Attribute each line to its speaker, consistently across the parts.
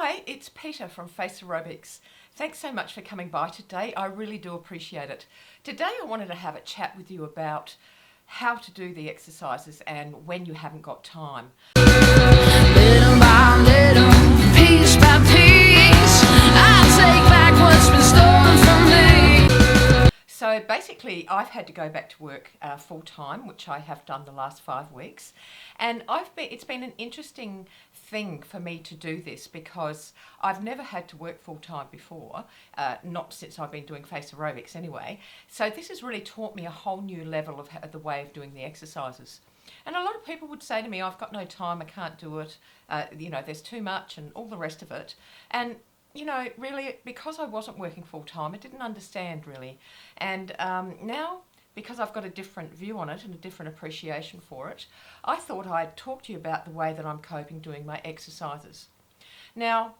Speaker 1: Hi, it's Peta from Facerobics. Thanks so much for coming by today. I really do appreciate it. Today I wanted to have a chat with you about how to do the exercises and when you haven't got time.
Speaker 2: Little by little, piece by piece, I take back what's been stolen from me.
Speaker 1: So basically I've had to go back to work full time, which I have done the last 5 weeks. And it's been an interesting thing for me to do this because I've never had to work full time before, not since I've been doing face aerobics anyway. So this has really taught me a whole new level of the way of doing the exercises. And a lot of people would say to me, I've got no time, I can't do it, there's too much and all the rest of it. And really, because I wasn't working full time, I didn't understand really. And now, because I've got a different view on it and a different appreciation for it, I thought I'd talk to you about the way that I'm coping doing my exercises. Now,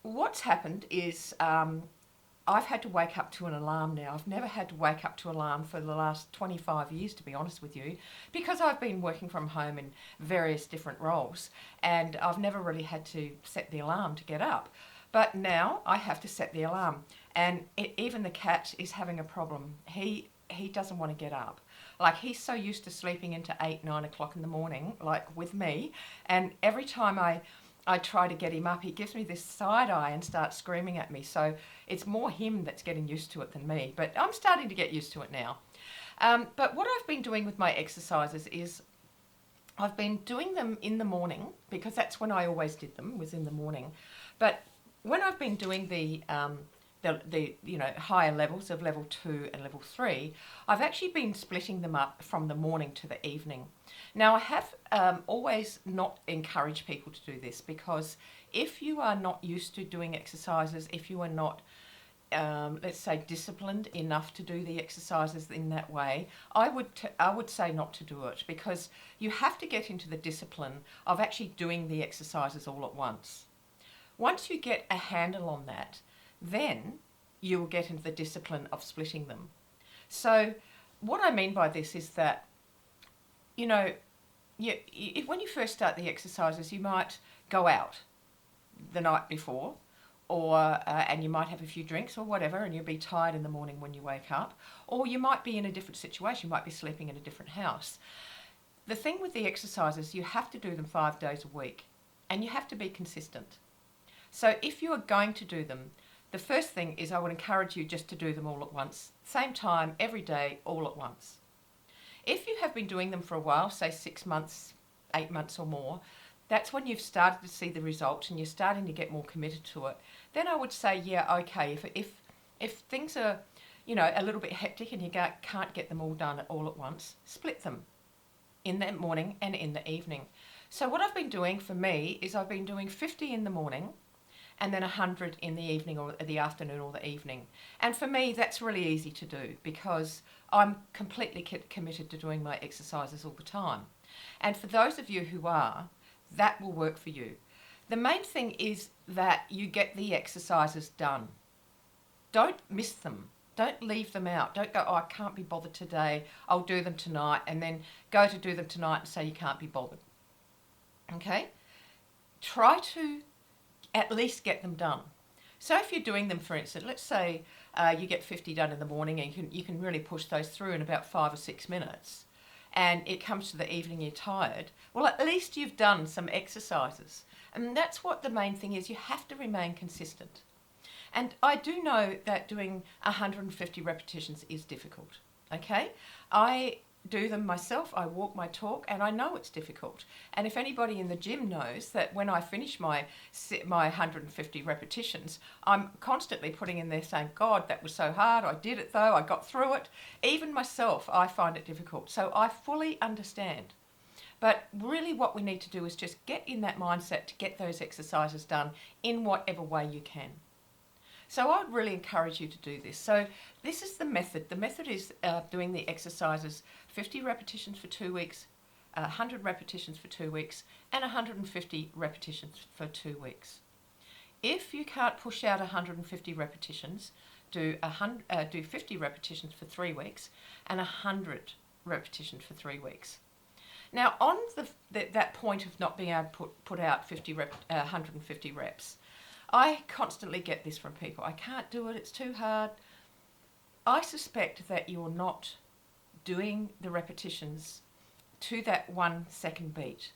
Speaker 1: what's happened is I've had to wake up to an alarm now. I've never had to wake up to an alarm for the last 25 years, to be honest with you, because I've been working from home in various different roles, and I've never really had to set the alarm to get up. But now I have to set the alarm, and even the cat is having a problem. He doesn't want to get up. Like, he's so used to sleeping into 8, 9 o'clock in the morning, like with me, and every time I try to get him up, he gives me this side eye and starts screaming at me. So it's more him that's getting used to it than me, but I'm starting to get used to it now. But what I've been doing with my exercises is I've been doing them in the morning, because that's when I always did them, was in the morning. But when I've been doing the higher levels of level 2 and level 3, I've actually been splitting them up from the morning to the evening. Now, I have always not encouraged people to do this, because if you are not used to doing exercises, if you are not let's say disciplined enough to do the exercises in that way, I would say not to do it, because you have to get into the discipline of actually doing the exercises all at once. Once you get a handle on that, then you will get into the discipline of splitting them. So what I mean by this is that, when you first start the exercises, you might go out the night before, and you might have a few drinks or whatever, and you'll be tired in the morning when you wake up, or you might be in a different situation, you might be sleeping in a different house. The thing with the exercises, you have to do them 5 days a week, and you have to be consistent. So if you are going to do them, the first thing is I would encourage you just to do them all at once, same time, every day, all at once. If you have been doing them for a while, say 6 months, 8 months or more, that's when you've started to see the results and you're starting to get more committed to it. Then I would say, yeah, okay, if things are, a little bit hectic and you can't get them all done all at once, split them in the morning and in the evening. So what I've been doing for me is I've been doing 50 in the morning, and then 100 in the evening or the afternoon or the evening. And for me, that's really easy to do, because I'm completely committed to doing my exercises all the time. And for those of you who are, that will work for you. The main thing is that you get the exercises done. Don't miss them. Don't leave them out. Don't go, oh, I can't be bothered today, I'll do them tonight, and then go to do them tonight and say you can't be bothered. Okay? Try to at least get them done. So if you're doing them, for instance, let's say you get 50 done in the morning, and you can really push those through in about 5 or 6 minutes, and it comes to the evening, you're tired, well, at least you've done some exercises. And that's what the main thing is. You have to remain consistent. And I do know that doing 150 repetitions is difficult, okay? I do them myself, I walk my talk, and I know it's difficult. And if anybody in the gym knows that when I finish my 150 repetitions, I'm constantly putting in there saying, God, that was so hard, I did it though, I got through it. Even myself, I find it difficult. So I fully understand. But really what we need to do is just get in that mindset to get those exercises done in whatever way you can. So I would really encourage you to do this. So this is the method. The method is doing the exercises 50 repetitions for 2 weeks, 100 repetitions for 2 weeks, and 150 repetitions for 2 weeks. If you can't push out 150 repetitions, do 50 repetitions for 3 weeks and 100 repetitions for 3 weeks. Now, on that point of not being able to put out 150 reps, I constantly get this from people. I can't do it, it's too hard. I suspect that you're not doing the repetitions to that 1 second beat.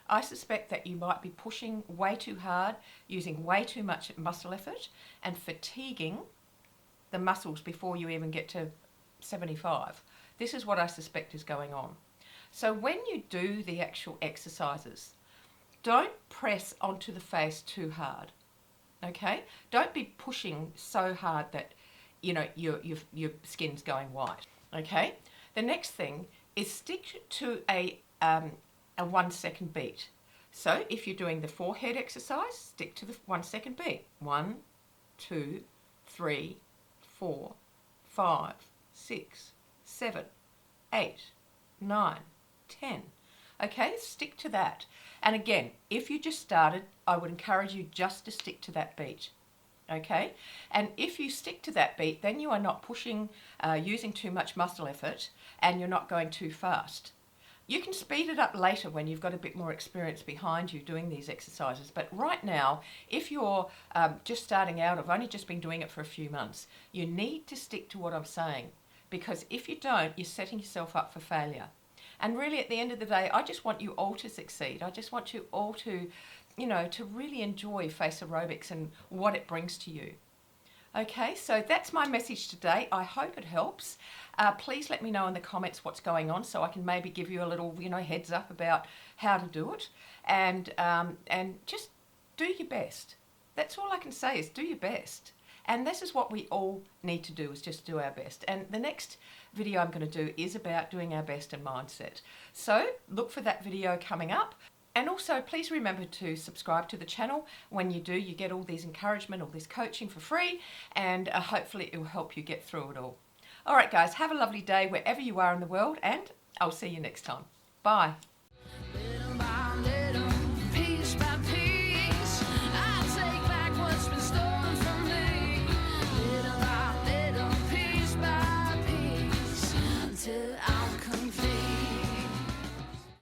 Speaker 1: I suspect that you might be pushing way too hard, using way too much muscle effort, and fatiguing the muscles before you even get to 75. This is what I suspect is going on. So when you do the actual exercises, don't press onto the face too hard. Okay? Don't be pushing so hard that your skin's going white. Okay? The next thing is stick to a 1 second beat. So if you're doing the forehead exercise, stick to the 1 second beat. 1, 2, 3, 4, 5, 6, 7, 8, 9, 10. Okay, stick to that. And again, if you just started, I would encourage you just to stick to that beat. Okay, and if you stick to that beat, then you are not pushing, using too much muscle effort, and you're not going too fast. You can speed it up later when you've got a bit more experience behind you doing these exercises. But right now, if you're just starting out, I've only just been doing it for a few months, you need to stick to what I'm saying. Because if you don't, you're setting yourself up for failure. And really, at the end of the day, I just want you all to succeed. I just want you all to, to really enjoy Facerobics and what it brings to you. Okay, so that's my message today. I hope it helps. Please let me know in the comments what's going on so I can maybe give you a little, heads up about how to do it. And just do your best. That's all I can say is do your best. And this is what we all need to do, is just do our best. And the next video I'm going to do is about doing our best in mindset. So look for that video coming up. And also, please remember to subscribe to the channel. When you do, you get all these encouragement, all this coaching for free, and hopefully it will help you get through it all. All right, guys, have a lovely day wherever you are in the world, and I'll see you next time. Bye.